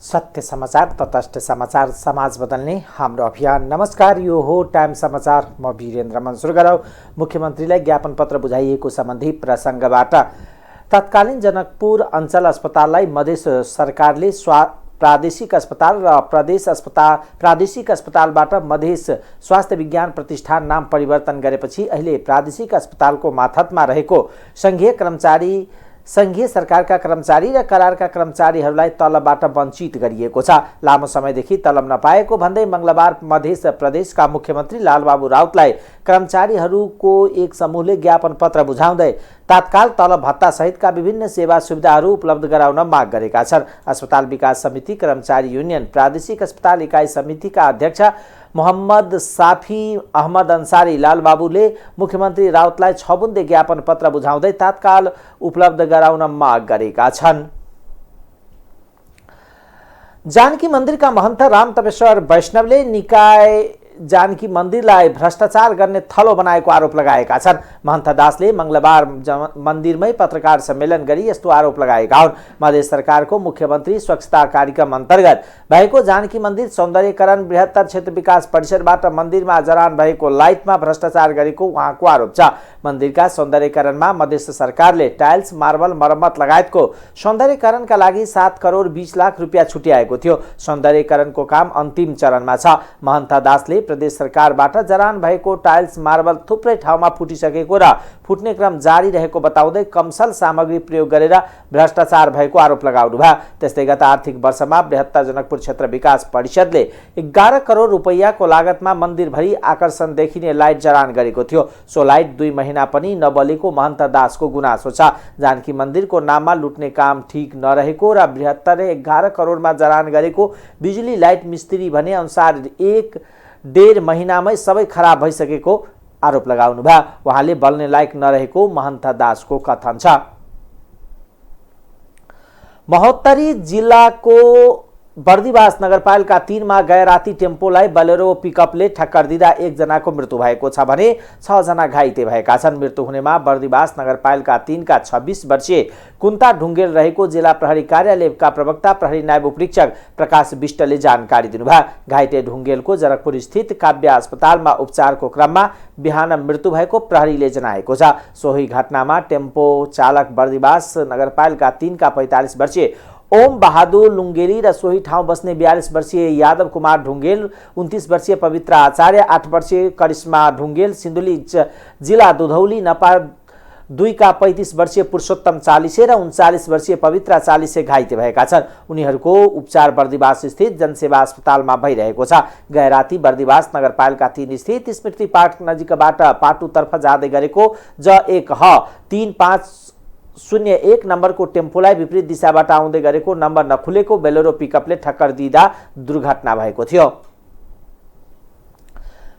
सत्य समाचार, तटस्थ समाचार, समाज बदल्ने हाम्रो अभियान। नमस्कार, यो हो टाइम समाचार। म वीरेन्द्र मन्सुर गरौँ। मुख्यमन्त्रीलाई ज्ञापन पत्र बुझाइएको सम्बन्धी प्रसङ्गबाट तत्कालीन जनकपुर अञ्चल अस्पताललाई मधेस सरकारले प्रादेशिक अस्पताल र प्रादेशिक अस्पतालबाट मधेस स्वास्थ्य विज्ञान प्रतिष्ठान नाम परिवर्तन गरेपछि अहिले प्रादेशिक अस्पतालको मातहतमा रहेको संघीय सरकारका कर्मचारी र करारका कर्मचारीहरूलाई तलबबाट वञ्चित गरिएको छ। लामो समयदेखि तलब नपाएको भन्दै मंगलबार मध्य प्रदेशका मुख्यमन्त्री लालबाबु राउतलाई कर्मचारीहरूको एक समूहले ज्ञापन पत्र बुझाउँदै तत्काल तलब भत्ता सहितका विभिन्न सेवा सुविधाहरू उपलब्ध गराउन माग गरेका छन्। अस्पताल विकास समिति, कर्मचारी युनियन, प्रादेशिक अस्पताल इकाइ समितिका अध्यक्ष मोहम्मद साफी अहमद अन्सारी लालबाबुले मुख्यमन्त्री राउतलाई 6 बुन्दे ज्ञापन पत्र बुझाउँदै तत्काल उपलब्ध गराउन माग गरेका छन्। जानकी मन्दिरका महन्त राम तपेश्वर वैष्णवले निकाय जानकी मन्दिरलाई भ्रष्टाचार गर्ने थलो बनाएको आरोप लगाएका छन्। महन्त दासले मंगलबार मन्दिरमै पत्रकार सम्मेलन गरी यस्तो आरोप लगाएका हुन्। मधेस सरकारको मुख्यमन्त्री स्वच्छता कार्यक्रम अन्तर्गत भएको जानकी मन्दिर सौन्दर्यकरण बृहत्तर क्षेत्र विकास परिषदबाट मन्दिरमा जडान भएको लाइटमा भ्रष्टाचार गरेको उहाँको आरोप छ। मन्दिरका सौन्दर्यकरणमा मधेस सरकारले टाइल्स, मार्बल मर्मत लगायतको सौन्दर्यकरणका लागि 7 करोड 20 लाख रुपियाँ छुट्याएको थियो। सौन्दर्यकरणको काम अन्तिम चरणमा छ। महन्त दासले प्रदेश सरकारबाट जडान भएको टाइल्स, मार्बल थुप्रै ठाउँमा फुटिसकेको र फुट्ने क्रम जारी रहेको बताउँदै कमसल सामग्री प्रयोग गरेर भ्रष्टाचार भएको आरोप लगाउनुभयो। त्यस्तै गत आर्थिक वर्षमा बृहत्तर जनकपुर क्षेत्र विकास परिषदले 11 करोड रुपैयाँको लागतमा मन्दिरभरि आकर्षण देखिने लाइट जडान गरेको थियो। सो लाइट 2 महिना पनि नबलेको महन्त दासको गुनासो छ। जानकी मन्दिरको नाममा लुट्ने काम ठीक नरहेको र बृहत्तरले 11 करोडमा जडान गरेको बिजुली लाइट मिस्त्री भने अनुसार 1.5 महिनामै सबै खराब भइसकेको आरोप लगाउनुभयो। उहाँले बल्ने लायक नरहेको महन्त दासको कथन छ। महोत्तरी जिल्लाको बर्दिवास नगरपालिका 3 मा गए राति टेम्पोलाई बोलेरो पिकअपले ठक्कर दिँदा 1 जनाको मृत्यु भएको छ भने 6 जना घाइते भएका छन्। मृत्यु हुनेमा बर्दिवास नगरपालिका 3 का 26 वर्षीय कुन्ता ढुङ्गेल रहेको जिल्ला प्रहरी कार्यालयका प्रवक्ता प्रहरी नायब उपरीक्षक प्रकाश विष्टले जानकारी दिनुभयो। घाइते ढुङ्गेलको जनकपुर स्थित काव्य अस्पतालमा उपचारको क्रममा बिहान मृत्यु भएको प्रहरीले जनाएको छ। सोही घटनामा टेम्पो चालक बर्दिवास नगरपालिका 3 का 45 वर्षीय ओम बहादुर लुङ्गेली र सोही ठाउँ बस्ने 42 वर्षीय यादव कुमार ढुङ्गेल, 29 वर्षीय पवित्र आचार्य, 8 वर्षीय करिश्मा ढुङ्गेल, सिन्धुली जिल्ला दुधौली नपा 2 का 35 वर्षीय पुरुषोत्तम चालिसे र 39 वर्षीय पवित्र चालिसे घाइते भएका छन्। उनीहरूको उपचार बर्दिवास स्थित जनसेवा अस्पतालमा भइरहेको छ। गए राति बर्दिवास नगरपालिका 3 स्थित स्मृति पार्क नजिकबाट पाटुतर्फ जाँदै गरेको J1 3501 नम्बरको टेम्पोलाई विपरीत दिशाबाट आउँदै गरेको नम्बर नखुलेको बोलेरो पिकअपले ठक्कर दिँदा दुर्घटना भएको थियो।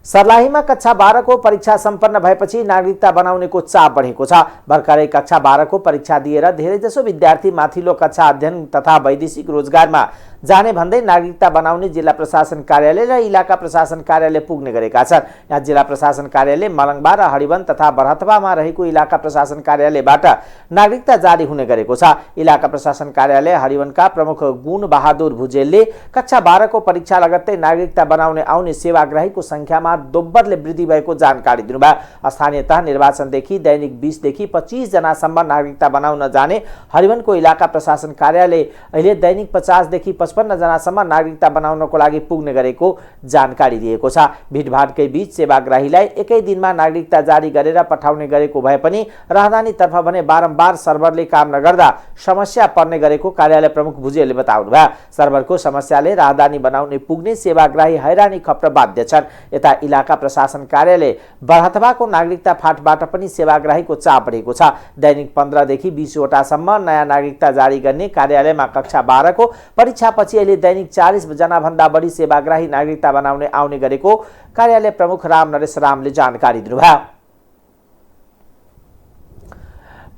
सर्लाहीमा कक्षा 12 को परीक्षा सम्पन्न भएपछि नागरिकता बनाउनेको चाप बढेको छ। भर्खरै कक्षा 12 को परीक्षा दिएर धेरैजसो विद्यार्थी माथिल्लो कक्षा अध्ययन तथा वैदेशिक रोजगारमा जाने भन्दै नागरिकता बनाउने जिल्ला प्रशासन कार्यालय र इलाका प्रशासन कार्यालय पुग्ने गरेका छन्। यहाँ जिल्ला प्रशासन कार्यालय मलङबा र हरिवन तथा बरहतवामा रहेको इलाका प्रशासन कार्यालयबाट नागरिकता जारी हुने गरेको छ। इलाका प्रशासन कार्यालय हरिवनका प्रमुख गुण बहादुर भुजेलले कक्षा 12 को परीक्षा लगत्तै नागरिकता बनाउने आउने सेवाग्राहीको संख्यामा दोब्बरले वृद्धि भएको जानकारी दिनुभयो। स्थानीय तह निर्वाचनदेखि दैनिक 20 देखि 25 जनासम्म नागरिकता बनाउन जाने हरिवनको इलाका प्रशासन कार्यालय अहिले दैनिक 50 देखि 55 जनासम्म नागरिकता बनाउनको लागि पुग्ने गरेको जानकारी दिएको छ। भिडभाडकै बीच सेवाग्राहीलाई एकै दिनमा नागरिकता जारी गरेर पठाउने गरेको भए पनि राजधानीतर्फ भने बारम्बार सर्भरले काम नगर्दा समस्या पर्ने गरेको कार्यालय प्रमुख भुजेलले बताउनुभयो। सर्भरको समस्याले राजधानी बनाउने पुग्ने सेवाग्राही हैरानी खप्न बाध्य छन्। यता इलाका प्रशासन कार्यालय बरहतवाको नागरिकता फाँटबाट पनि सेवाग्राहीको चाप बढेको छ। दैनिक 15 देखि 20 वटासम्म नयाँ नागरिकता जारी गर्ने कार्यालयमा कक्षा 12 को परीक्षा पछि अहिले दैनिक 40 जना भन्दा बढी सेवाग्राही नागरिकता बनाउने आउने गरेको कार्यालय प्रमुख राम नरेश रामले जानकारी दिनुभयो।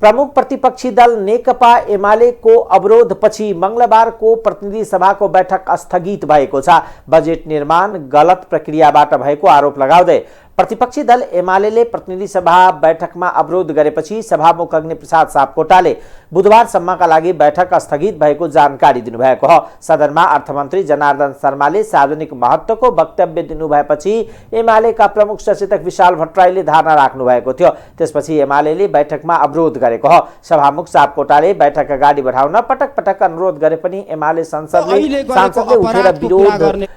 प्रमुख प्रतिपक्षी दल नेकपा एमालेको अवरोधपछि मंगलबारको प्रतिनिधि सभाको बैठक स्थगित भएको छ। बजेट निर्माण गलत प्रक्रियाबाट भएको आरोप लगाउँदै प्रतिपक्षी दल एमाले प्रतिनिधि सभा बैठकमा अवरोध गरेपछि सभामुख अग्निप्रसाद सापकोटाले बुधबारसम्मका लागि बैठक स्थगित भएको जानकारी दिनुभएको हो। सदनमा अर्थमन्त्री जनार्दन शर्माले सार्वजनिक महत्त्वको वक्तव्य दिनुभएपछि एमालेका प्रमुख सचेतक विशाल भट्टराईले धारणा राख्नु भएको थियो। त्यसपछि एमालेले बैठकमा अवरोध गरेको हो। सभामुख सापकोटाले बैठक अगाडि बढाउन पटक पटक अनुरोध गरे पनि एमाले सांसदले उठेर विरोध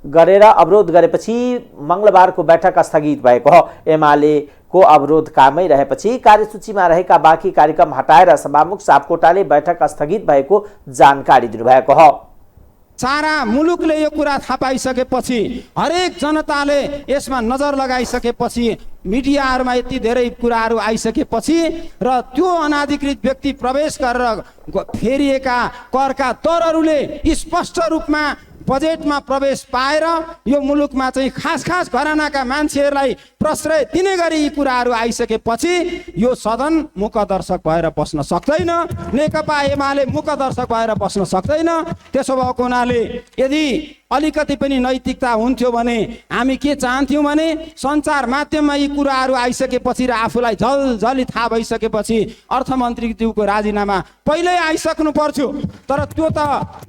गरेर अवरोध गरेपछि मंगलबारको बैठक स्थगित भएको हो। एमालेको अवरोध कामै रहेपछि कार्यसूचीमा रहेका बाँकी कार्यक्रम हटाएर सभामुख सापकोटाले बैठक स्थगित भएको जानकारी दिनुभएको हो। सारा मुलुकले यो कुरा थाहा पाइसकेपछि, हरेक जनताले यसमा नजर लगाइसकेपछि, मिडियाहरूमा यति धेरै कुराहरू आइसकेपछि र त्यो अनाधिकृत व्यक्ति प्रवेश गरेर फेरिएका करका दरहरूले स्पष्ट रूपमा बजेटमा प्रवेश पाएर यो मुलुकमा चाहिँ खास घरानाका मान्छेहरूलाई प्रश्रय दिने गरी यी कुराहरू आइसकेपछि यो सदन मुखदर्शक भएर बस्न सक्दैन। नेकपा एमाले मुखदर्शक भएर बस्न सक्दैन। त्यसो भएको हुनाले यदि अलिकति पनि नैतिकता हुन्थ्यो भने हामी के चाहन्थ्यौँ भने सञ्चार माध्यममा यी कुराहरू आइसकेपछि र आफूलाई झलझली थाहा भइसकेपछि अर्थमन्त्रीज्यूको राजीनामा पहिल्यै आइसक्नु पर्थ्यो। तर त्यो त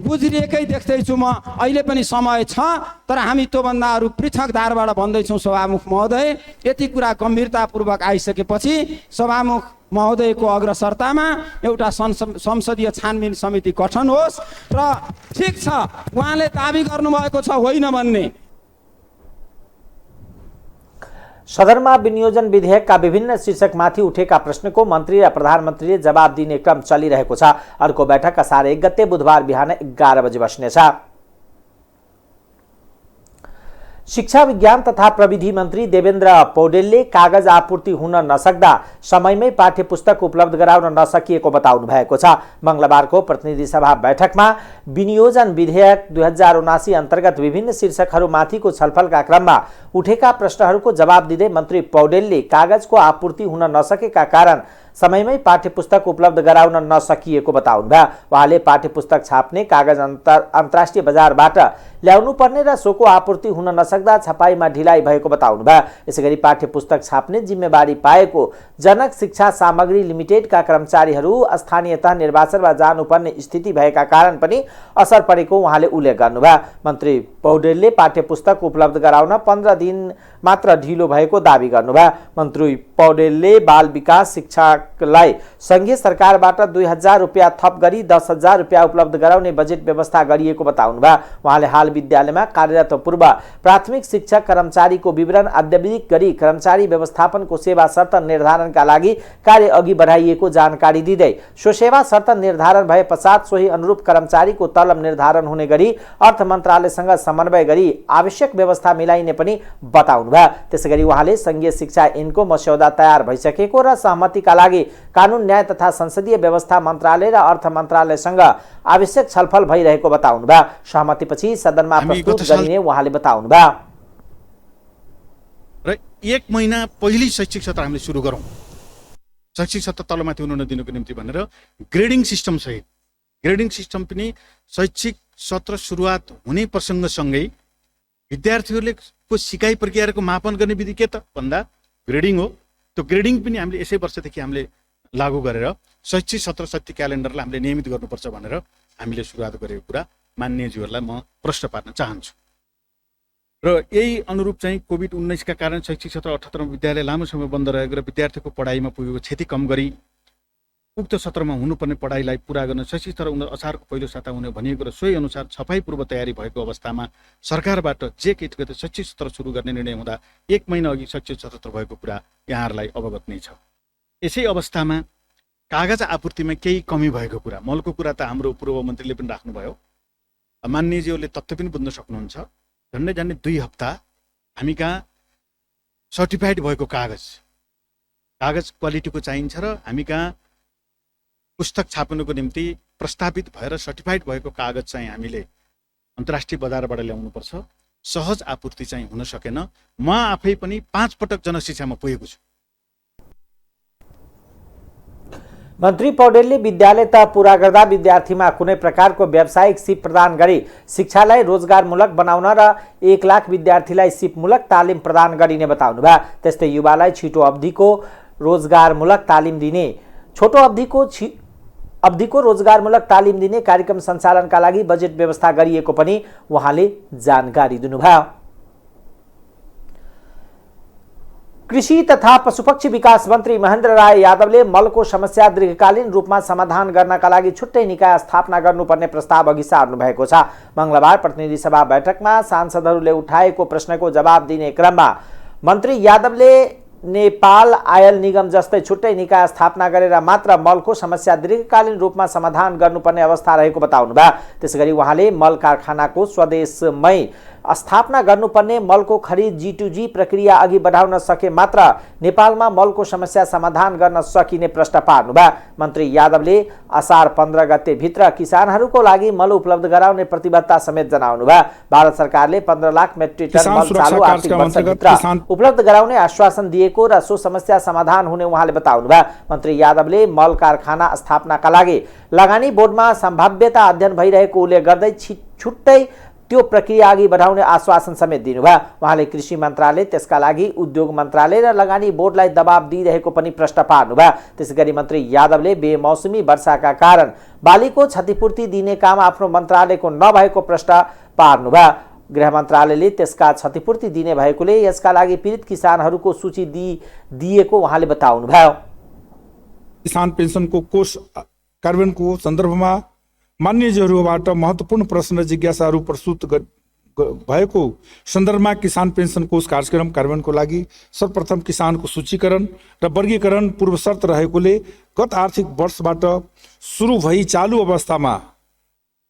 बुझिरहेकै देख्दैछु म। अहिले पनि समय छ, तर हामी त्योभन्दा अरू पृथक धारबाट भन्दैछौँ सभामुख महोदय, यति कुरा गम्भीरतापूर्वक आइसकेपछि सभामुख महोदयको अग्रसरतामा एउटा संसदीय छानबिन समिति गठन होस् र ठिक छ उहाँले दाबी गर्नुभएको छ होइन भन्ने। सदनमा विनियोजन विधेयकका विभिन्न शीर्षकमाथि उठेका प्रश्नको मन्त्री र प्रधानमन्त्रीले जवाब दिने क्रम चलिरहेको छ। अर्को बैठक असार 1 गते बुधबार बिहान 11 बजे बस्नेछ। शिक्षा विज्ञान तथा प्रविधि मन्त्री देवेन्द्र पौडेलले कागज आपूर्ति हुन नसक्दा समयमै पाठ्यपुस्तक उपलब्ध गराउन नसकिएको बताउनु भएको छ। मंगलबारको प्रतिनिधि सभा बैठकमा विनियोजन विधेयक 2079 अन्तर्गत विभिन्न शीर्षकहरूमाथिको छलफलका क्रममा उठेका प्रश्नहरूको जवाब दिँदै मन्त्री पौडेलले कागजको आपूर्ति हुन नसकेका कारण समयमै पाठ्यपुस्तक उपलब्ध गराउन नसकिएको बताउनुभयो। उहाँले पाठ्यपुस्तक छाप्ने कागज अन्तर्राष्ट्रिय बजारबाट ल्याउनु पर्ने र सोको आपूर्ति हुन नसक्दा छपाईमा ढिलाइ भएको बताउनुभयो। यसैगरी पाठ्यपुस्तक छाप्ने जिम्मेवारी पाएको जनक शिक्षा सामग्री लिमिटेडका कर्मचारीहरू स्थानीयतः निर्वाचनमा जानुपर्ने स्थिति भएका कारण पनि असर परेको उहाँले उल्लेख गर्नुभयो। मन्त्री पौडेलले पाठ्यपुस्तक उपलब्ध गराउन 15 दिन मात्र ढिलो भएको दावी गर्नुभयो। मन्त्री पौडेलले बाल विकास शिक्षालाई संघीय सरकारबाट 2000 रुपियाँ थप गरी 10,000 रुपियाँ उपलब्ध गराउने बजेट व्यवस्था गरिएको बताउनुभयो। उहाँले हाल विद्यालयमा कार्यरत पूर्व प्राथमिक शिक्षक कर्मचारीको विवरण अद्यावधिक गरी कर्मचारी व्यवस्थापनको सेवा शर्त निर्धारणका लागि कार्य अघि बढाइएको जानकारी दिँदै सो सेवा शर्त निर्धारण भए पश्चात सोही अनुरूप कर्मचारीको तलब निर्धारण हुने गरी अर्थ मन्त्रालयसँग समन्वय गरी आवश्यक व्यवस्था मिलाइने पनि बताउनुभयो। त्यसैगरी उहाँले संघीय शिक्षा ऐनको मस्यौदा तयार भइसकेको र सहमतिका लागि कानुन न्याय तथा संसदीय व्यवस्था मन्त्रालय र अर्थ मन्त्रालयसँग आवश्यक छलफल भइरहेको बताउनुभयो। सहमतिपछि सदनमा प्रस्तुत गरिने उहाँले बताउनुभयो। र 1 महिना पहिली शैक्षिक सत्र हामीले सुरु गरौँ, शैक्षिक सत्र तलमाथि हुन नदिनुको निम्ति भनेर ग्रेडिङ सिस्टम सहित, ग्रेडिङ सिस्टम पनि शैक्षिक सत्र सुरुवात हुने प्रसङ्गसँगै विद्यार्थीहरूले को सिकाइ प्रक्रियाको मापन गर्ने विधि के त भन्दा ग्रेडिङ हो। त्यो ग्रेडिङ पनि हामीले यसै वर्षदेखि हामीले लागू गरेर शैक्षिक सत्र शैक्षिक क्यालेन्डरलाई हामीले नियमित गर्नुपर्छ भनेर हामीले सुरुवात गरेको कुरा मान्यज्यूहरूलाई म प्रश्न पार्न चाहन्छु। र यही अनुरूप चाहिँ कोभिड-19 का कारण शैक्षिक सत्र 78 विद्यालय लामो समय बन्द रहेको र विद्यार्थीको पढाइमा पुगेको क्षति कम गरी उक्त सत्रमा हुनुपर्ने पढाइलाई पूरा गर्न शैक्षिक सत्र असारको पहिलो साता हुने भनिएको र सोही अनुसार छपाई पूर्व तयारी भएको अवस्थामा सरकारबाट जे के गते शैक्षिक सत्र सुरु गर्ने निर्णय हुँदा 1 महिना अघि शैक्षिक सत्र भएको कुरा यहाँहरूलाई अवगत नै छ। यसै अवस्थामा कागज आपूर्तिमा केही कमी भएको कुरा, मलको कुरा त हाम्रो पूर्व मन्त्रीले पनि राख्नुभयो। मान्यज्यूले तथ्य पनि बुझ्न सक्नुहुन्छ। झन्डै 2 हप्ता हामी कहाँ सर्टिफाइड भएको कागज क्वालिटीको चाहिन्छ र हामी कहाँ पुस्तक छाप्नुको निम्ति प्रस्तावित भएर सर्टिफाइड भएको कागज चाहिँ हामीले अन्तर्राष्ट्रिय बजारबाट ल्याउनुपर्छ। सहज आपूर्ति चाहिँ हुन सकेन। म आफै पनि 5 पटक जनशिक्षामा पुगेको छु। मन्त्री पौडेलले विद्यालय त पूरा गर्दा विद्यार्थीमा कुनै प्रकारको व्यावसायिक सिप प्रदान गरी शिक्षालाई रोजगारमूलक बनाउन र 1 लाख विद्यार्थीलाई सिपमूलक तालिम प्रदान गरिने बताउनुभयो। त्यस्तै युवालाई छिटो अवधिको रोजगारमूलक तालिम दिने छोटो अवधिको रोजगारमूलक तालिम दिने कार्यक्रम सञ्चालनका लागि बजेट व्यवस्था गरिएको पनि उहाँले जानकारी दिनुभयो। कृषि तथा पशुपक्षी विकास मन्त्री महेन्द्र राय यादवले मलको समस्या दीर्घकालीन रूपमा समाधान गर्नका लागि छुट्टै निकाय स्थापना गर्नुपर्ने प्रस्ताव अघि सार्नु भएको छ। मंगलबार प्रतिनिधि सभा बैठकमा सांसदहरूले उठाएको प्रश्नको जवाब दिने क्रममा मन्त्री यादवले नेपाल आयल निगम जस्तै छुट्टै निकाय स्थापना गरेर मात्र मलको समस्या दीर्घकालीन रूपमा समाधान गर्नुपर्ने अवस्था रहेको बताउनुभयो। त्यसैगरी उहाँले मल कारखानाको स्वदेशमै स्थापना गर्नुपर्ने, मलको खरिद G2G प्रक्रिया अघि बढाउन सके मात्र नेपालमा मलको समस्या समाधान गर्न सकिने प्रश्न पार्नुभयो। मन्त्री यादवले असार 15 गते भित्र किसानहरूको लागि मल उपलब्ध गराउने प्रतिबद्धता समेत जनाउनुभयो। भारत सरकारले 15 लाख मेट्रिक टन मल चालू आर्थिक वर्षभित्र उपलब्ध गराउने आश्वासन दिएको र सो समस्या समाधान हुने उहाँले बताउनुभयो। मन्त्री यादवले मल कारखाना स्थापनाका लागि लगानी बोर्डमा सम्भाव्यता अध्ययन भइरहेको उल्लेख गर्दै छुट्टै त्यो प्रक्रिया अघि बढाउने आश्वासन समेत दिनुभयो। उहाँले कृषि मन्त्रालय, त्यसका लागि उद्योग मन्त्रालय र लगानी बोर्डलाई दबाब दिइरहेको पनि प्रश्न पार्नुभयो। त्यसैगरी मन्त्री यादवले बेमौसमी वर्षाका कारण बालीको क्षतिपूर्ति दिने काम आफ्नो मन्त्रालयको नभएको प्रश्न पार्नुभयो। गृह मन्त्रालयले त्यसका क्षतिपूर्ति दिने भएकोले यसका लागि पीडित किसानहरूको सूची दिएको उहाँले बताउनुभयो। किसान पेन्सनको कोष कार्यान्वयनको सन्दर्भमा मान्यज्यूहरूबाट महत्त्वपूर्ण प्रश्न जिज्ञासाहरू प्रस्तुत भएको सन्दर्भमा किसान पेन्सन कोष कार्यक्रम कार्यान्वयनको लागि सर्वप्रथम किसानको सूचीकरण र वर्गीकरण पूर्व शर्त रहेकोले गत आर्थिक वर्षबाट सुरु भई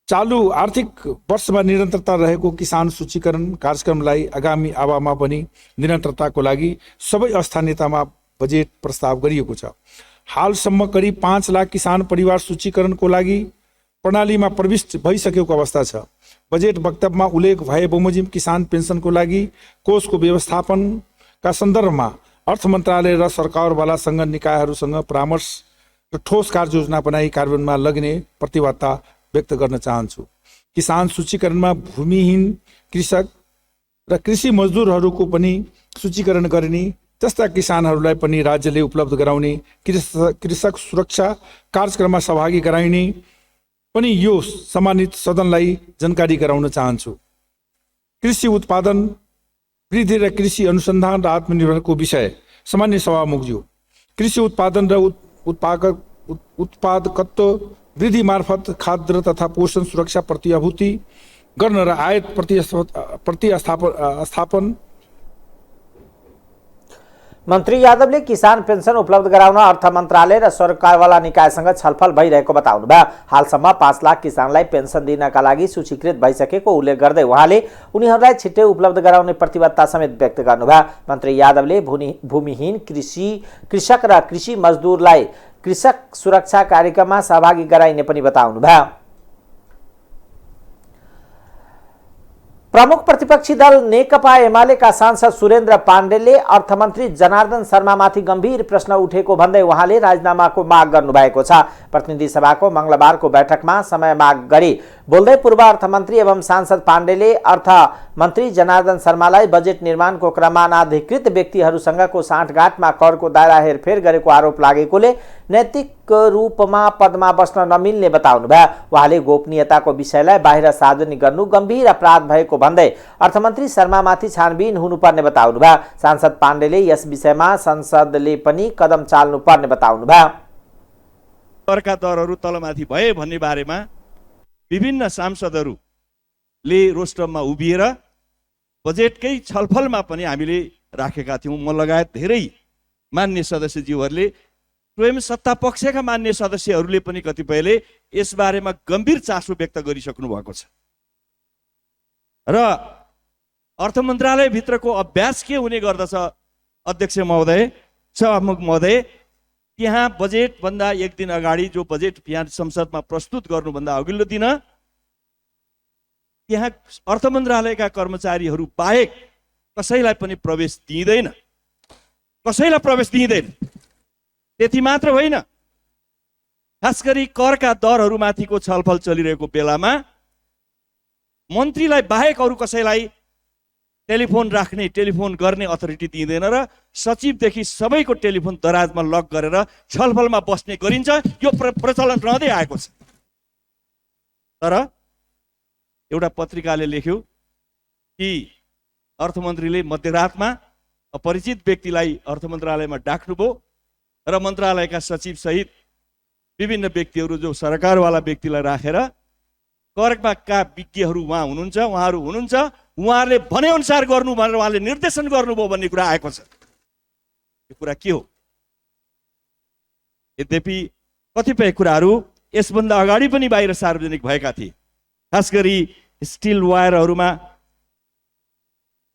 चालू आर्थिक वर्षमा निरन्तरता रहेको किसान सूचीकरण कार्यक्रमलाई आगामी आवामा पनि निरन्तरताको लागि सबै स्थानीयतामा बजेट प्रस्ताव गरिएको छ। हालसम्म करिब 5 लाख किसान परिवार सूचीकरणको लागि प्रणालीमा प्रविष्ट भइसकेको अवस्था छ। बजेट वक्तव्यमा उल्लेख भए बमोजिम किसान पेन्सनको लागि कोषको व्यवस्थापनका सन्दर्भमा अर्थ मन्त्रालय र सरकारवाला संघ निकायहरूसँग परामर्श र ठोस कार्ययोजना बनाई कार्यान्वयनमा लग्ने प्रतिबद्धता व्यक्त गर्न चाहन्छु। किसान सूचीकरणमा भूमिहीन कृषक र कृषि मजदुरहरूको पनि सूचीकरण गर्ने, त्यस्ता किसानहरूलाई पनि राज्यले उपलब्ध गराउने कृषक सुरक्षा कार्यक्रममा सहभागी गराइने पनि यो सम्मानित सदनलाई जानकारी गराउन चाहन्छु। कृषि उत्पादन वृद्धि र कृषि अनुसन्धान र आत्मनिर्भरको विषय सामान्य सभामुखज्यू, कृषि उत्पादन र उत्पादकत्व वृद्धि मार्फत खाद्य तथा पोषण सुरक्षा प्रत्याभूति गर्न र आयात प्रतिस्थापन। मन्त्री यादवले किसान पेन्सन उपलब्ध गराउन अर्थ मन्त्रालय र सरकारवाला निकायसँग छलफल भइरहेको बताउनुभयो। हालसम्म 5 लाख किसानलाई पेन्सन दिनका लागि सूचीकृत भइसकेको उल्लेख गर्दै उहाँले उनीहरूलाई छिट्टै उपलब्ध गराउने प्रतिबद्धता समेत व्यक्त गर्नुभयो। मन्त्री यादवले भूमिहीन कृषक र कृषि मजदुरलाई कृषक सुरक्षा कार्यक्रममा सहभागी गराइने पनि बताउनुभयो। प्रमुख प्रतिपक्षी दल नेकपा एमालेका सांसद सुरेन्द्र पाण्डेले अर्थमन्त्री जनार्दन शर्मामाथि गम्भीर प्रश्न उठेको भन्दै उहाँले राजीनामाको माग गर्नुभएको छ। प्रतिनिधि सभाको मंगलबारको बैठकमा समय माग गरी बोल्दै पूर्व अर्थमन्त्री एवं सांसद पाण्डेले अर्थमन्त्री जनार्दन शर्मालाई बजेट निर्माणको क्रममा अनाधिकृत व्यक्तिहरूसँगको साँठगाँठमा करको दायरा हेरफेर गरेको आरोप लागेकोले नैतिक रूपमा पदमा बस्न नमिल्ने बताउनुभयो। उहाँले गोपनीयताको विषयलाई बाहिर सार्वजनिक गर्नु गम्भीर अपराध भएको भन्दै अर्थमन्त्री शर्मामाथि छानबिन हुनुपर्ने बताउनुभयो। सांसद पाण्डेले यस विषयमा संसदले पनि कदम चाल्नुपर्ने बताउनुभयो। सरका दरहरू तलमाथि भए भन्ने बारेमा विभिन्न सांसदहरूले रोस्टममा उभिएर बजेटकै छलफलमा पनि हामीले राखेका थियौँ। म लगायत धेरै मान्य सदस्यज्यूहरूले, स्वयं सत्ता पक्षका मान्य सदस्यहरूले पनि कतिपयले यसबारेमा गम्भीर चासो व्यक्त गरिसक्नु भएको छ। र अर्थ मन्त्रालयभित्रको अभ्यास के हुने गर्दछ अध्यक्ष महोदय, सभामुख महोदय, त्यहाँ बजेटभन्दा एक दिन अगाडि जो बजेट यहाँ संसदमा प्रस्तुत गर्नुभन्दा अघिल्लो दिन त्यहाँ अर्थ मन्त्रालयका कर्मचारीहरू बाहेक कसैलाई पनि प्रवेश दिइँदैन। त्यति मात्र होइन, खास गरी करका दरहरूमाथिको छलफल चलिरहेको बेलामा मन्त्रीलाई बाहेक अरू कसैलाई टेलिफोन राख्ने टेलिफोन गर्ने अथोरिटी दिँदैन र सचिवदेखि सबैको टेलिफोन दराजमा लक गरेर छलफलमा बस्ने गरिन्छ। यो प्रचलन रहँदै आएको छ। तर एउटा पत्रिकाले लेख्यो कि अर्थमन्त्रीले मध्यरातमा अपरिचित व्यक्तिलाई अर्थ मन्त्रालयमा डाक्नुभयो र मन्त्रालयका सचिव सहित विभिन्न व्यक्तिहरू जो सरकारवाला व्यक्तिलाई राखेर करका विज्ञहरू उहाँहरू हुनुहुन्छ, उहाँहरूले भनेअनुसार गर्नु भनेर उहाँले निर्देशन गर्नुभयो भन्ने कुरा आएको छ। यो कुरा के हो? यद्यपि कतिपय कुराहरू यसभन्दा अगाडि पनि बाहिर सार्वजनिक भएका थिए। खास गरी स्टिल वायरहरूमा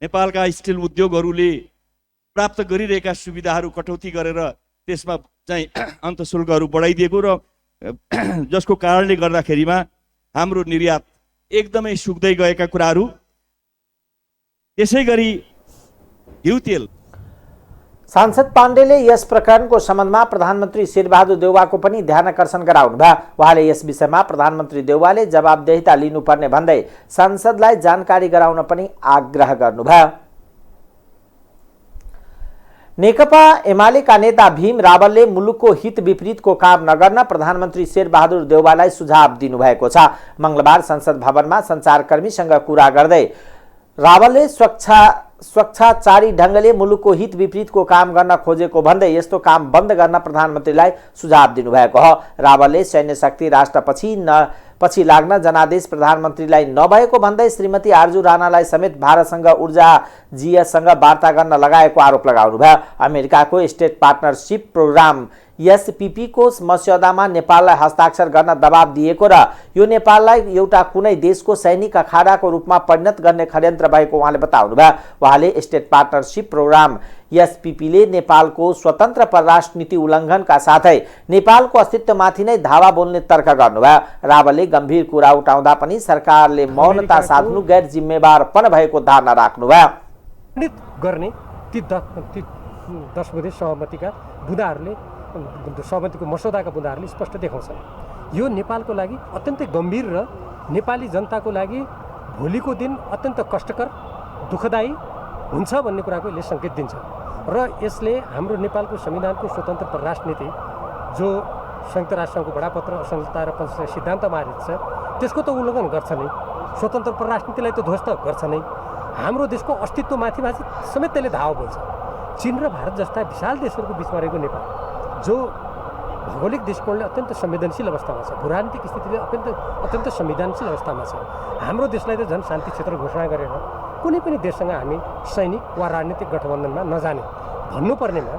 नेपालका स्टिल उद्योगहरूले प्राप्त गरिरहेका सुविधाहरू कटौती गरेर त्यसमा चाहिँ अन्तशुल्कहरू बढाइदिएको र जसको कारणले गर्दाखेरिमा हाम्रो निर्यात एकदमै सुक्दै गएका कुराहरू। त्यसै गरी घिउ तेल। सांसद पाण्डेले यस प्रकरणको सम्बन्धमा प्रधानमन्त्री शेरबहादुर देउवाको पनि ध्यानकर्षण गराउनुभयो। उहाँले यस विषयमा प्रधानमन्त्री देउवाले जवाबदेहिता लिनुपर्ने भन्दै सांसदलाई जानकारी गराउन पनि आग्रह गर्नुभयो। नेकपा एमालेका नेता भीम रावलले मुलुकको हित विपरीतको काम नगर्न प्रधानमन्त्री शेरबहादुर देउवालाई सुझाव दिनुभएको छ। मंगलबार संसद भवनमा सञ्चारकर्मीसँग कुरा गर्दै रावलले स्वच्छाचारी ढङ्गले मुलुकको हित विपरीतको काम गर्न खोजेको भन्दै यस्तो काम बन्द गर्न प्रधानमन्त्रीलाई सुझाव दिनुभएको हो। रावलले सैन्य शक्ति राष्ट्रपछि लाग्न जनादेश प्रधानमन्त्रीलाई नभएको भन्दै श्रीमती आर्जु राणालाई समेत भारतसँग ऊर्जा जीएससँग वार्ता गर्न लगाएको आरोप लगाउनुभयो। अमेरिकाको स्टेट पार्टनरशिप प्रोग्राम एसपीपी को मस्यौदामा नेपाललाई हस्ताक्षर गर्न दबाब दिएको र यो नेपाललाई एउटा कुनै देशको सैनिक अखाडाको रूपमा परिणत गर्ने षड्यन्त्र भएको उहाँले बताउनुभयो। उहाँले स्टेट पार्टनरशिप प्रोग्राम एसपीपीले नेपालको स्वतन्त्र परराष्ट्र नीति उल्लङ्घनका साथै नेपालको अस्तित्वमाथि नै धावा बोल्ने तर्क गर्नुभयो। रावलले गम्भीर कुरा उठाउँदा पनि सरकारले मौनता साध्नु गैर जिम्मेवारपन भएको धारणा राख्नुभयो। गर्ने ती 10 बुँदे सहमतिका बुँदाहरूले सहमतिको मसौदाका बुँदाहरूले स्पष्ट देखाउँछन् यो नेपालको लागि अत्यन्तै गम्भीर र नेपाली जनताको लागि भोलिको दिन अत्यन्त कष्टकर दुःखदायी हुन्छ भन्ने कुराको यसले सङ्केत दिन्छ र यसले हाम्रो नेपालको संविधानको स्वतन्त्र परराष्ट्र नीति जो संयुक्त राष्ट्रसङ्घको बडापत्र असंलता र पञ्चसूत्री सिद्धान्तमा आधारित छ त्यसको त उल्लङ्घन गर्छ नै, स्वतन्त्र परराष्ट्र नीतिलाई त ध्वस्त गर्छ नै, हाम्रो देशको अस्तित्वमाथि समेत त्यसले धावा बोल्छ। चीन र भारत जस्ता विशाल देशहरूको बिचमा रहेको नेपाल जो भौगोलिक दृष्टिकोणले अत्यन्त संवेदनशील अवस्थामा छ, भूराजनीतिक स्थितिले अत्यन्त संवेदनशील अवस्थामा छ। हाम्रो देशलाई त झन् शान्ति क्षेत्र घोषणा गरेर कुनै पनि देशसँग हामी सैनिक वा राजनीतिक गठबन्धनमा नजाने भन्नुपर्नेमा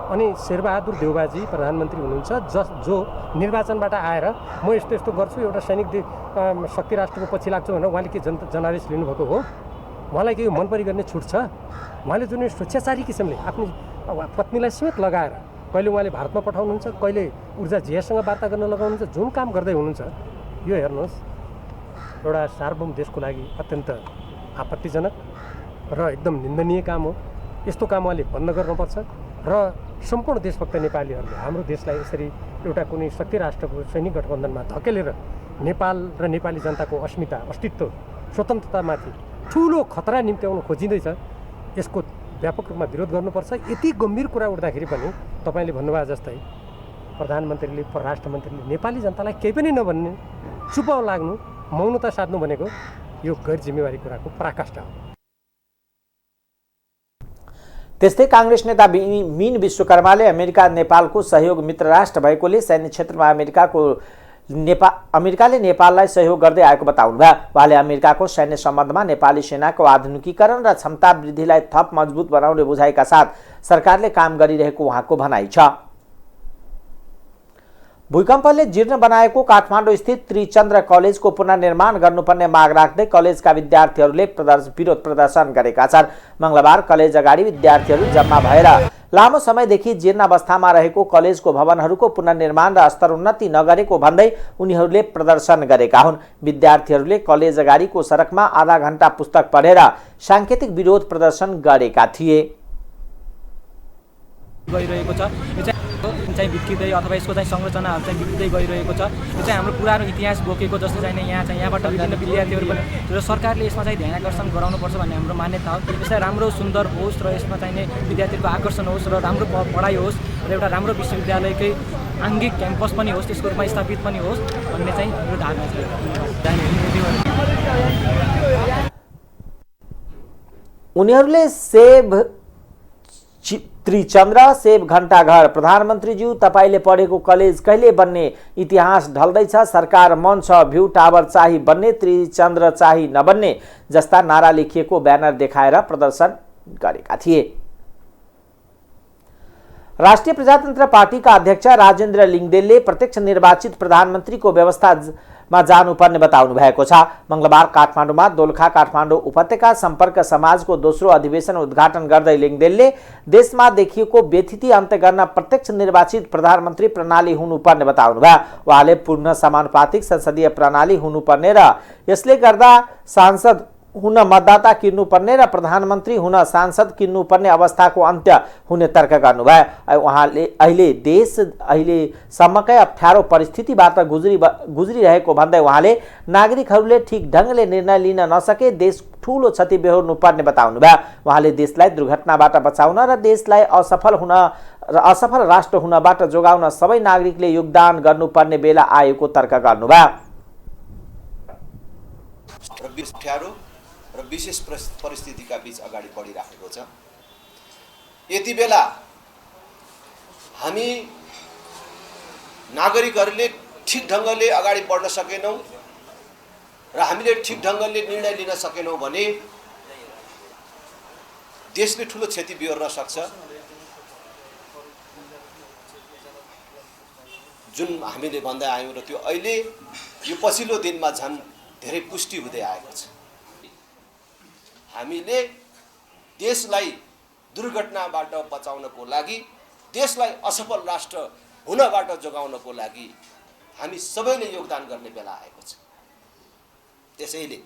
अनि शेरबहादुर देउवाजी प्रधानमन्त्री हुनुहुन्छ जो निर्वाचनबाट आएर म यस्तो यस्तो गर्छु एउटा सैनिक शक्ति राष्ट्रको पछि लाग्छु भनेर उहाँले के जनादेश लिनुभएको हो? उहाँलाई के यो मन परी गर्ने छुट छ? उहाँले जुन स्वेच्छाचारी किसिमले आफ्नो पत्नीलाई समेत लगाएर कहिले उहाँले भारतमा पठाउनुहुन्छ, कहिले ऊर्जा जीएससँग वार्ता गर्न लगाउनुहुन्छ, जुन काम गर्दै हुनुहुन्छ यो हेर्नुहोस् एउटा सार्वभौम देशको लागि अत्यन्त आपत्तिजनक र एकदम निन्दनीय काम हो। यस्तो काम उहाँले बन्द गर्नुपर्छ र सम्पूर्ण देशभक्त नेपालीहरूले हाम्रो देशलाई यसरी एउटा कुनै शक्ति राष्ट्रको सैनिक गठबन्धनमा धकेलेर नेपाल र नेपाली जनताको अस्मिता अस्तित्व स्वतन्त्रतामाथि ठुलो खतरा निम्त्याउन खोजिँदैछ, यसको व्यापक रूपमा विरोध गर्नुपर्छ। यति गम्भीर कुरा उठ्दाखेरि पनि तपाईँले भन्नुभयो जस्तै प्रधानमन्त्रीले परराष्ट्र मन्त्रीले नेपाली जनतालाई केही पनि नभन्ने, चुप लाग्नु, मौनता साध्नु भनेको यो गैर जिम्मेवारी कुराको पराकाष्ठा हो। त्यस्तै कांग्रेस नेता मीन विश्वकर्माले अमेरिका नेपालको सहयोग मित्र राष्ट्र भएकोले सैन्य क्षेत्रमा अमेरिकाले नेपाललाई सहयोग गर्दै आएको बताउनुभयो। उहाँले अमेरिकाको सैन्य सम्बन्धमा नेपाली सेनाको आधुनिकीकरण र क्षमता वृद्धिलाई थप मजबुत बनाउने बुझाइका साथ सरकारले काम गरिरहेको उहाँको भनाइ छ। भूकम्पले जीर्ण बनाएको काठमाडौँ स्थित त्रिचन्द्र कलेजको पुनर्निर्माण गर्नुपर्ने माग राख्दै कलेजका विद्यार्थीहरूले विरोध प्रदर्शन गरेका छन्। मंगलबार कलेज अगाडि विद्यार्थीहरू जम्मा भएर लामो समयदेखि जीर्ण अवस्थामा रहेको कलेजको भवनहरूको पुनर्निर्माण र स्तरोन्नति नगरेको भन्दै उनीहरूले प्रदर्शन गरेका हुन्। विद्यार्थीहरूले कलेज अगाडिको सडकमा आधा घण्टा पुस्तक पढेर सांकेतिक विरोध प्रदर्शन गरेका थिए। चाहिँ बिग्रिँदै अथवा यसको चाहिँ संरचनाहरू चाहिँ बिग्रिँदै गइरहेको छ। यो चाहिँ हाम्रो पुरानो इतिहास बोकेको जस्तो चाहिँ यहाँबाट विभिन्न विद्यार्थीहरू पनि र सरकारले यसमा चाहिँ ध्यान आकर्षण गराउनुपर्छ भन्ने हाम्रो मान्यता हो। यसलाई राम्रो सुन्दर होस् र यसमा चाहिने विद्यार्थीको आकर्षण होस् र राम्रो पढाइ होस् र एउटा राम्रो विश्वविद्यालयकै आङ्गिक क्याम्पस पनि होस्, त्यसको रूपमा स्थापित पनि होस् भन्ने चाहिँ यो धारणा छ। उनीहरूले सेभ त्रिचन्द्र, सेभ घण्टाघर, प्रधानमन्त्रीज्यू तपाईँले पढेको कलेज कहिले बन्ने, इतिहास ढल्दैछ, सरकार मन छ, भ्यू टावर चाहिँ बन्ने, त्रिचन्द्र चाहिँ नबन्ने जस्ता नारा लेखिएको ब्यानर देखाएर प्रदर्शन गरेका थिए। राष्ट्रिय प्रजातन्त्र पार्टीका अध्यक्ष राजेन्द्र लिङ्गदेनले प्रत्यक्ष निर्वाचित प्रधानमन्त्रीको व्यवस्थामा जानुपर्ने बताउनु भएको छ। मंगलबार काठमाडौँमा दोलखा काठमाडौँ उपत्यका सम्पर्क समाजको दोस्रो अधिवेशन उद्घाटन गर्दै लिङ्गदेनले देशमा देखिएको व्यथिति अन्त्य गर्न प्रत्यक्ष निर्वाचित प्रधानमन्त्री प्रणाली हुनुपर्ने बताउनुभयो। उहाँले पूर्ण समानुपातिक संसदीय प्रणाली हुनुपर्ने र यसले गर्दा सांसद हुन मतदाता किन्नुपर्ने र प्रधानमन्त्री हुन सांसद किन्नुपर्ने अवस्थाको अन्त्य हुने तर्क गर्नुभयो। उहाँले अहिलेसम्मकै अप्ठ्यारो परिस्थितिबाट गुज्रिरहेको भन्दै उहाँले नागरिकहरूले ठिक ढङ्गले निर्णय लिन नसके देश ठूलो क्षति बेहोर्नुपर्ने बताउनुभयो। उहाँले देशलाई दुर्घटनाबाट बचाउन र देशलाई असफल राष्ट्र हुनबाट जोगाउन सबै नागरिकले योगदान गर्नुपर्ने बेला आएको तर्क गर्नुभयो। र विशेष परिस्थितिका बीच अगाडि बढिराखेको छ। यति बेला हामी नागरिकहरूले ठिक ढङ्गले अगाडि बढ्न सकेनौँ र हामीले ठिक ढङ्गले निर्णय लिन सकेनौँ भने देशले ठुलो क्षति बिहोर्न सक्छ। जुन हामीले भन्दै आयौँ र त्यो अहिले यो पछिल्लो दिनमा झन् धेरै पुष्टि हुँदै आएको छ। हामीले देशलाई दुर्घटनाबाट बचाउनको लागि, देशलाई असफल राष्ट्र हुनबाट जोगाउनको लागि हामी सबैले योगदान गर्ने बेला आएको छ। त्यसैले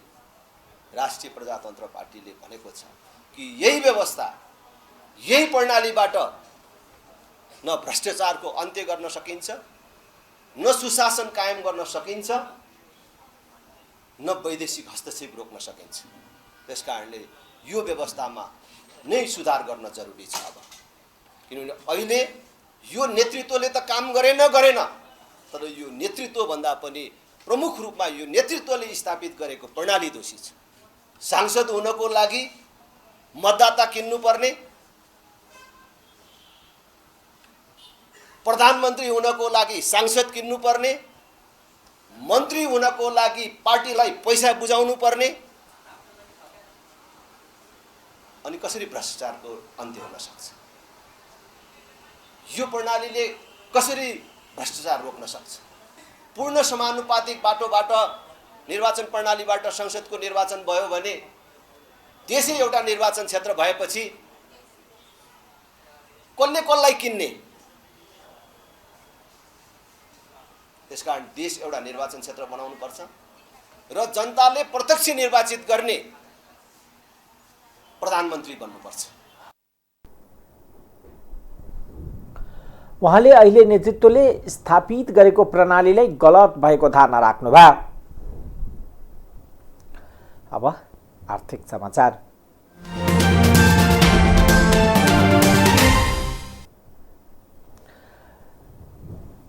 राष्ट्रिय प्रजातन्त्र पार्टीले भनेको छ कि यही व्यवस्था, यही प्रणालीबाट न भ्रष्टाचारको अन्त्य गर्न सकिन्छ, न सुशासन कायम गर्न सकिन्छ, न वैदेशिक हस्तक्षेप रोक्न सकिन्छ। त्यसकारणले यो व्यवस्थामा नै सुधार गर्न जरुरी छ। अब किनभने अहिले यो नेतृत्वले त काम गरेन, तर यो नेतृत्वभन्दा पनि प्रमुख रूपमा यो नेतृत्वले स्थापित गरेको प्रणाली दोषी छ। सांसद हुनको लागि मतदाता किन्नुपर्ने, प्रधानमन्त्री हुनको लागि सांसद किन्नुपर्ने, मन्त्री हुनको लागि पार्टीलाई पैसा बुझाउनु पर्ने, अनि कसरी भ्रष्टाचारको अन्त्य हुन सक्छ? यो प्रणालीले कसरी भ्रष्टाचार रोक्न सक्छ? पूर्ण समानुपातिक बाटोबाट निर्वाचन प्रणालीबाट संसदको निर्वाचन भयो भने देशै एउटा निर्वाचन क्षेत्र भएपछि कसलाई किन्ने? त्यसकारण देश एउटा निर्वाचन क्षेत्र बनाउनु पर्छ र जनताले प्रत्यक्ष निर्वाचित गर्ने प्रधानमन्त्री बन्नुपर्छ। उहाँले अहिले नेतृत्वले स्थापित गरेको प्रणालीलाई गलत भएको धारणा राख्नुभयो। अब आर्थिक समाचार।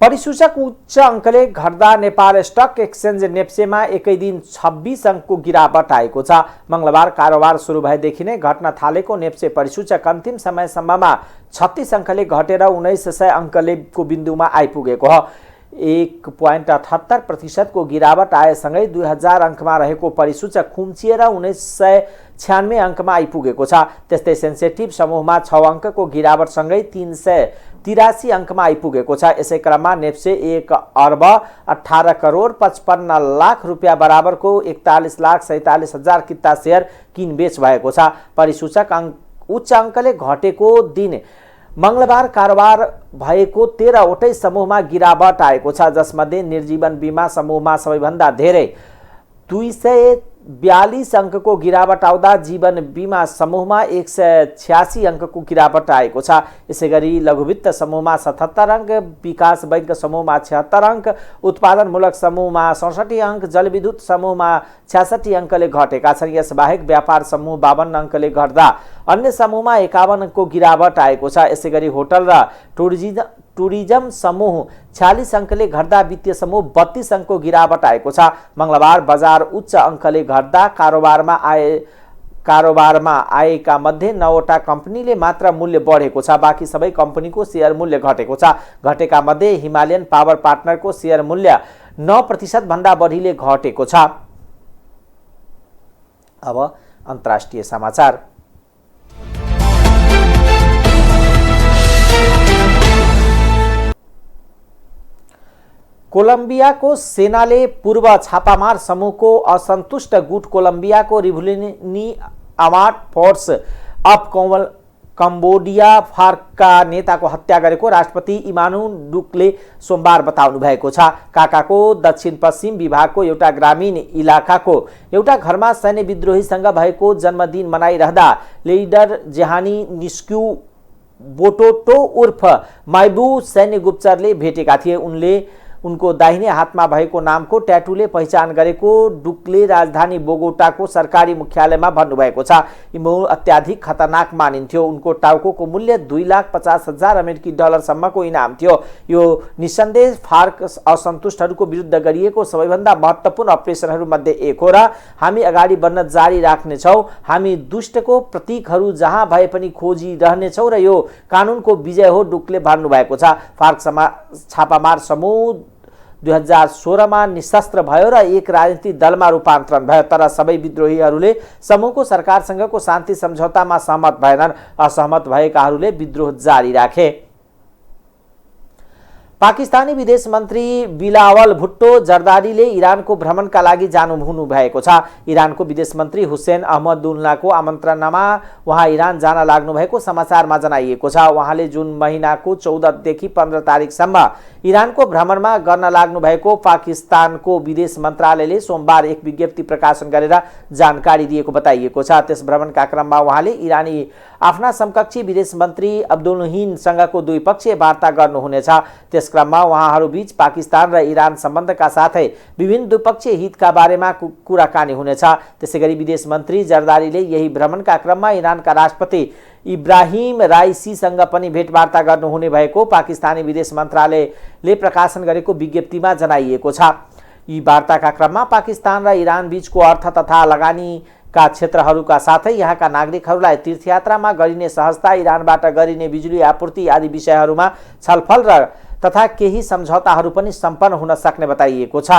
परिसूचक उच्च अङ्कले घट्दा नेपाल स्टक एक्सचेन्ज नेप्सेमा एकै दिन 26 अङ्कको गिरावट आएको छ। मंगलबार कारोबार सुरु भएदेखि नै घट्न थालेको नेप्से परिसूचक अन्तिम समयसम्ममा 36 अङ्कले घटेर 1900 अङ्कको बिन्दुमा आइपुगेको हो। 1.78% को गिरावट आएसँगै 2000 अङ्कमा रहेको परिसूचक खुम्चिएर 1996 अङ्कमा आइपुगेको छ। त्यस्तै सेन्सेटिभ समूहमा 6 अङ्कको गिरावटसँगै 383 अङ्कमा आइपुगेको छ। यसै क्रममा नेप्से 1 अर्ब 18 करोड 55 लाख रुपियाँ बराबरको 41,47,000 किता सेयर किनबेच भएको छ। परिसूचक उच्च अङ्कले घटेको दिन मंगलबार कारोबार भएको 13वटै समूहमा गिरावट आएको छ, जसमध्ये निर्जीवन बीमा समूहमा सबैभन्दा धेरै 242 अङ्कको गिरावट आउँदा जीवन बीमा समूहमा 186 अङ्कको गिरावट आएको छ। यसैगरी लघुवित्त समूहमा 77 अङ्क, विकास बैंक समूहमा 76 अङ्क, उत्पादनमूलक समूहमा 67 अङ्क, जलविद्युत समूहमा 66 अङ्कले घटेका छन्। यसबाहेक व्यापार समूह 52 अङ्कले घट्दा अन्य समूहमा 51 अङ्कको गिरावट आएको छ। यसैगरी होटल र टुरिज्म समूह 46 अङ्कले घट्दा वित्तीय समूह 32 अङ्कको गिरावट आएको छ। मङ्गलबार बजार उच्च अङ्कले घट्दा कारोबारमा आएका मध्ये 9वटा कम्पनीले मात्र मूल्य बढेको छ। बाँकी सबै कम्पनीको शेयर मूल्य घटेको छ। घटेका मध्ये हिमालयन पावर पार्टनरको शेयर मूल्य 9% भन्दा बढीले घटेको छ। अब अन्तर्राष्ट्रिय समाचार। कोलम्बियाको सेनाले पूर्व छापामार समूहको असन्तुष्ट गुट कोलम्बियाको revolutionary armed force of Cambodia फार्कका नेताको हत्या गरेको राष्ट्रपति इमानुएल डुकले सोमबार बताउनु भएको छ। काकाको दक्षिण पश्चिम विभागको एउटा ग्रामीण इलाकाको एउटा घरमा सैन्य विद्रोहीसँग भएको जन्मदिन मनाइरहँदा लिडर जेहानी निस्क्यू बोटोटो उर्फ माइबू सैन्य गुप्तचरले भेटेका थिए। उनको दाहिने हातमा भएको नामको ट्याटूले पहिचान गरेको डुकले राजधानी बोगोटाको सरकारी मुख्यालयमा भन्नुभएको छ। इमो अत्याधिक खतरनाक मानिन्थ्यो। उनको टाउको मूल्य 2,50,000 अमेरिकी डलरसम्मको इनाम थियो। यो निसन्देह फार्क असन्तुष्टहरूको विरुद्ध गरिएको सबैभन्दा महत्त्वपूर्ण अपरेसनहरूमध्ये एक हो र हामी अगाडि बढ्न जारी राख्नेछौँ। हामी दुष्टको प्रतीकहरू जहाँ भए पनि खोजिरहनेछौँ र यो कानुनको विजय हो, डुकले भन्नुभएको छ। फार्क छापामार समूह 2016मा निशस्त्र भयो र एक राजनीतिक दलमा रूपान्तरण भयो, तर सबै विद्रोहीहरूले समूहको सरकारसँगको शान्ति सम्झौतामा सहमत भएनन्। असहमत भएकाहरूले विद्रोह जारी राखे। पाकिस्तानी विदेश मन्त्री बिलावल भुट्टो जरदारीले इरानको भ्रमणका लागि जानुहुनु भएको छ। इरानको विदेश मन्त्री हुसेन अहमदुल्लाको आमन्त्रणामा उहाँ इरान जान लाग्नु भएको समाचारमा जनाइएको छ। उहाँले जुन महिनाको 14 देखि 15 तारिकसम्म इरानको भ्रमणमा गर्न लाग्नु भएको पाकिस्तानको विदेश मन्त्रालयले सोमबार एक विज्ञप्ति प्रकाशन गरेर जानकारी दिएको बताइएको छ। त्यस भ्रमणका क्रममा उहाँले इरानी आफ्ना समकक्षी विदेश मन्त्री अब्दुल्लाहिनसँगको द्विपक्षीय वार्ता गर्नुहुनेछ। त्यस क्रममा उहाँहरूबीच पाकिस्तान र इरान सम्बन्धका साथै विभिन्न द्विपक्षीय हितका बारेमा कुराकानी हुनेछ। त्यसैगरी विदेश मन्त्री जरदारीले यही भ्रमणका क्रममा इरानका राष्ट्रपति इब्राहिम राइसीसँग पनि भेटवार्ता गर्नुहुने भएको पाकिस्तानी विदेश मन्त्रालयले प्रकाशन गरेको विज्ञप्तिमा जनाइएको छ। यी वार्ताका क्रममा पाकिस्तान र इरान बीचको अर्थ तथा लगानीका क्षेत्रहरूका साथै यहाँका नागरिकहरूलाई तीर्थयात्रामा गरिने सहजता, इरानबाट गरिने बिजुली आपूर्ति आदि विषयहरूमा छलफल तथा केही सम्झौताहरू पनि सम्पन्न हुन सक्ने बताइएको छ।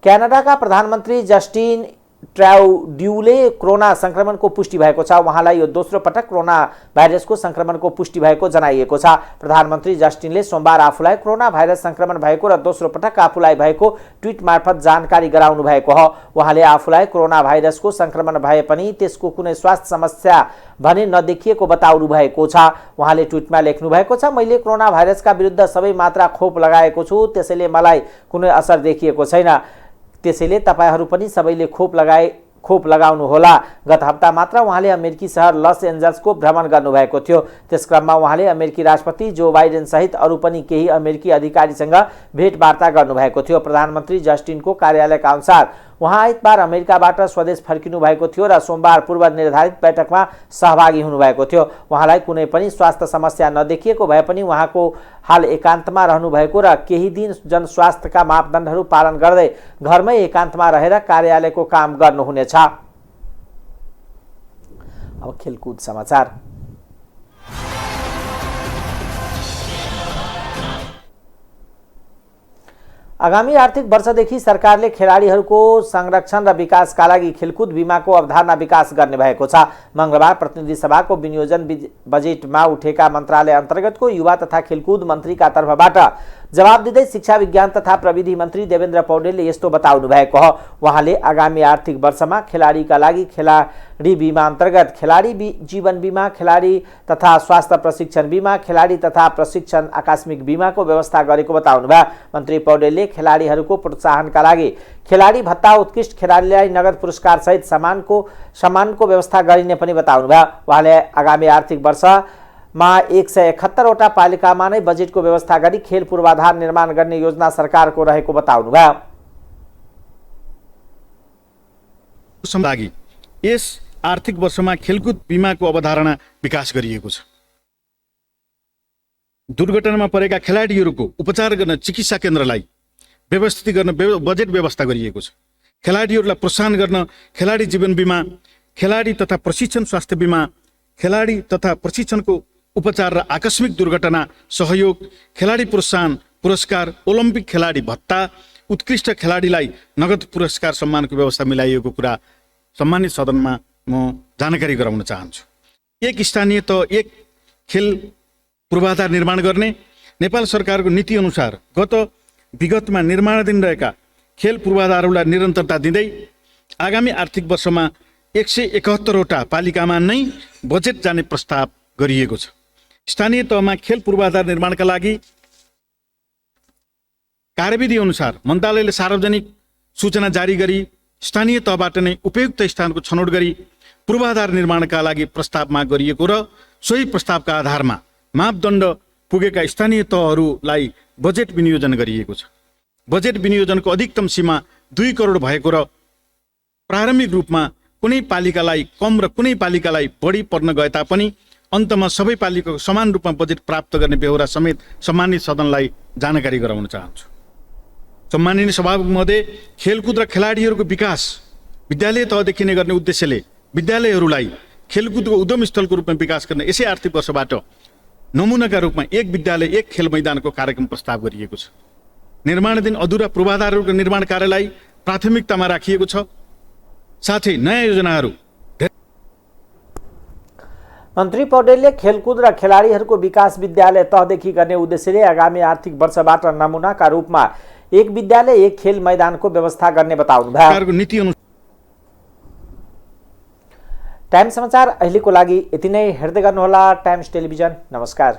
क्यानाडाका प्रधानमन्त्री जस्टिन ट्रुड्यूले कोरोना संक्रमणको पुष्टि भएको छ। उहाँलाई यो दोस्रो पटक कोरोना भाइरसको संक्रमणको पुष्टि भएको जनाइएको छ। प्रधानमन्त्री जस्टिनले सोमबार आफूलाई कोरोना भाइरस संक्रमण भएको र दोस्रो पटक आफूलाई भएको ट्विट मार्फत जानकारी गराउनु भएको हो। उहाँले आफूलाई कोरोना भाइरसको संक्रमण भए पनि त्यसको कुनै स्वास्थ्य समस्या भने नदेखिएको बताउनु भएको छ। उहाँले ट्विटमा लेख्नु भएको छ, मैले कोरोना भाइरसका विरुद्ध सबै मात्रा खोप लगाएको छु, त्यसैले मलाई कुनै असर देखिएको छैन। त्यसैले तपाईहरू पनि सबैले खोप लगाउनु होला। गत हप्ता मात्र उहाँले अमेरिकी शहर लस एन्जल्सको भ्रमण गर्नुभएको थियो। त्यसक्रममा उहाँले अमेरिकी राष्ट्रपति जो बाइडेन सहित अरू पनि केही अमेरिकी अधिकारीसँग भेटवार्ता गर्नुभएको थियो। प्रधानमन्त्री जस्टिनको कार्यालयका अनुसार उहाँ आइतबार अमेरिकाबाट स्वदेश फर्किनु भएको थियो र सोमबार पूर्व निर्धारित बैठकमा सहभागी हुनुभएको थियो। उहाँलाई कुनै पनि स्वास्थ्य समस्या नदेखिएको भए पनि उहाँको हाल एकान्तमा रहनुभएको र केही दिन जनस्वास्थ्यका मापदण्डहरू पालन गर्दै घरमै एकान्तमा रहेर कार्यालयको काम गर्नुहुनेछ। अब खेलकुद समाचार। आगामी आर्थिक वर्षदेखि सरकारले खेलाडीहरूको संरक्षण र विकासका लागि खेलकुद बीमाको अवधारणा विकास गर्ने भएको छ। मंगलबार प्रतिनिधि सभाको विनियोजन बजेटमा उठेका मन्त्रालय अन्तर्गतको युवा तथा खेलकुद मन्त्रीका तर्फबाट जवाब दिँदै शिक्षा विज्ञान तथा प्रविधि मन्त्री देवेन्द्र पौडेलले यस्तो बताउनु भएको हो। उहाँले आगामी आर्थिक वर्षमा खेलाडीका लागि खेलाडी बीमा अन्तर्गत खेलाडी जीवन बीमा, खेलाडी तथा स्वास्थ्य प्रशिक्षण बीमा, खेलाडी तथा प्रशिक्षण आकस्मिक बीमाको व्यवस्था गरेको बताउनुभयो। मन्त्री पौडेलले खेलाडीहरूको प्रोत्साहनका लागि खेलाडी भत्ता, उत्कृष्ट खेलाडीलाई नगद पुरस्कार सहित सम्मानको व्यवस्था गरिने पनि बताउनुभयो। उहाँले आगामी आर्थिक वर्षमा 171वटा पालिकामा नै बजेटको व्यवस्था गरी खेल पूर्वाधार निर्माण गर्ने योजना सरकारको रहेको बताउनुभयो। लागि यस आर्थिक वर्षमा खेलकुद बिमाको अवधारणा विकास गरिएको छ। दुर्घटनामा परेका खेलाडीहरूको उपचार गर्न चिकित्सा केन्द्रलाई व्यवस्थित गर्न बजेट व्यवस्था गरिएको छ। खेलाडीहरूलाई प्रोत्साहन गर्न खेलाडी जीवन बीमा, खेलाडी तथा प्रशिक्षण स्वास्थ्य बीमा, खेलाडी तथा प्रशिक्षणको उपचार र आकस्मिक दुर्घटना सहयोग, खेलाडी प्रोत्साहन पुरस्कार, ओलम्पिक खेलाडी भत्ता, उत्कृष्ट खेलाडीलाई नगद पुरस्कार सम्मानको व्यवस्था मिलाइएको कुरा सम्मानित सदनमा म जानकारी गराउन चाहन्छु। एक स्थानीय त एक खेल पूर्वाधार निर्माण गर्ने नेपाल सरकारको नीति अनुसार विगतमा निर्माणाधीन रहेका खेल पूर्वाधारहरूलाई निरन्तरता दिँदै आगामी आर्थिक वर्षमा 171वटा पालिकामा नै बजेट जाने प्रस्ताव गरिएको छ। स्थानीय तहमा खेल पूर्वाधार निर्माणका लागि कार्यविधि अनुसार मन्त्रालयले सार्वजनिक सूचना जारी गरी स्थानीय तहबाट नै उपयुक्त स्थानको छनौट गरी पूर्वाधार निर्माणका लागि प्रस्ताव माग गरिएको र सोही प्रस्तावका आधारमा मापदण्ड पुगेका स्थानीय तहहरूलाई बजेट विनियोजन गरिएको छ। बजेट विनियोजनको अधिकतम सीमा 2 करोड भएको र प्रारम्भिक रूपमा कुनै पालिकालाई कम र कुनै पालिकालाई बढी पर्न गए तापनि अन्तमा सबै पालिकाको समान रूपमा बजेट प्राप्त गर्ने बेहोरा समेत सम्मानित सदनलाई जानकारी गराउन चाहन्छु। सम्माननीय सभामुख महोदय, खेलकुद र खेलाडीहरूको विकास विद्यालय तहदेखि नै गर्ने उद्देश्यले विद्यालयहरूलाई खेलकुदको उद्यम स्थलको रूपमा विकास गर्न यसै आर्थिक वर्षबाट नमुनाका रूपमा एक विद्यालय एक खेल मैदानको कार्यक्रम प्रस्ताव गरिएको छ। निर्माणाधीन अधुरा पूर्वाधारहरूको निर्माण कार्यलाई प्राथमिकतामा राखिएको छ। साथै नयाँ योजनाहरू। मन्त्री पौडेलले खेलकुद र खेलाडीहरूको विकास विद्यालय तहदेखि गर्ने उद्देश्यले आगामी आर्थिक वर्षबाट नमुनाका रूपमा एक विद्यालय एक खेल मैदानको व्यवस्था गर्ने बताउनुभयो। टाइम समाचार अहिलेको लागि यति नै। हेर्दै गर्नुहोला टाइम्स टेलिभिजन। नमस्कार।